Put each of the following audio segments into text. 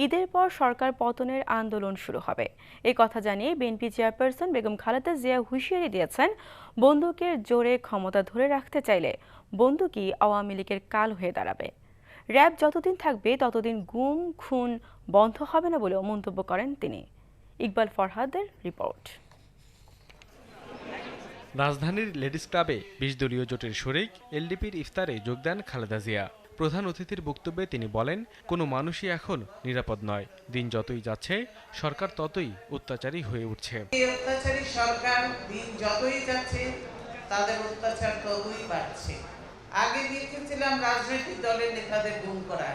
ঈদের পর সরকার পতনের আন্দোলন শুরু হবে। এই কথা জানিয়ে বিএনপি চেয়ারপারসন বেগম খালেদা জিয়া হুঁশিয়ারি দিয়েছেন, বন্দুকের জোরে ক্ষমতা ধরে রাখতে চাইলে বন্দুকই আওয়ামী লীগের কাল হয়ে দাঁড়াবে। র্যাব যতদিন থাকবে ততদিন গুম খুন বন্ধ হবে না বলেও মন্তব্য করেন তিনি। ইকবাল ফরহাদের রিপোর্ট। রাজধানীর লেডিস ক্লাবে ২০ দলীয় জোটের শরিক এলডিপির ইফতারে যোগ দেন খালেদা জিয়া। প্রধান অতিথির বক্তব্যে তিনি বলেন, কোনো মানুষই এখন নিরাপদ নয়। দিন যতই যাচ্ছে সরকার ততই অত্যাচারী হয়ে উঠছে। এই অত্যাচারী সরকার দিন যতই যাচ্ছে তাদের অত্যাচার ততই বাড়ছে। আগে দেখেছিলাম রাজনৈতিক দলের নেতাদের গুম করা,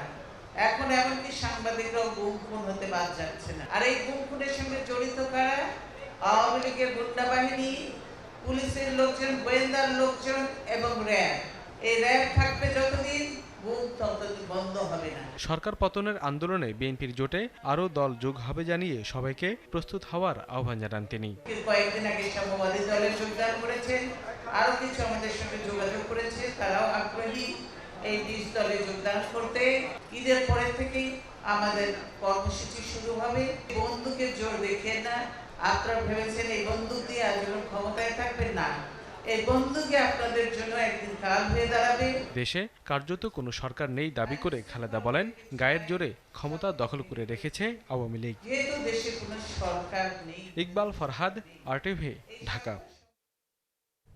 এখন এমনকি সাংবাদিকরাও গুম খুন হতে বাদ যাচ্ছে না। আর এই গুম খুনের সঙ্গে জড়িত কারা? আওয়ামী লীগের গুন্ডা বাহিনী, পুলিশের লোকজন, গোয়েন্দার লোকজন এবং র্যাব। এই র্যাব থাকবে যতদিন গুম ততদিন বন্ধ হবে না। সরকার পতনের আন্দোলনে বিএনপির জোটে আরও দল যোগ হবে জানিয়ে সবাইকে প্রস্তুত হওয়ার আহ্বান জানান তিনি। কয়েকদিন আগে সাম্যবাদী দলে যোগদান করেছেন, আরো কিছু আমাদের সঙ্গে যোগাযোগ করেছে, তারাও আগ্রহী এই ২০ দলে যোগদান করতে। ঈদের পরে থেকেই আমাদের কর্মসূচি শুরু হবে। বন্দুকের জোর দেখে না আপনারা ভেবেছেন এই বন্দুক দিয়ে আজীবন ক্ষমতায় থাকবেন না, এই বন্দুকে আপনাদের জন্য একদিন কাল হয়ে দাঁড়াবে। দেশে কার্যত কোনো সরকার নেই দাবি করে খালেদা বলেন, গায়ের জোরে ক্ষমতা দখল করে রেখেছে আওয়ামী লীগ। যেহেতু দেশে কোনো সরকার নেই। ইকবাল ফরহাদ, RTV, ঢাকা।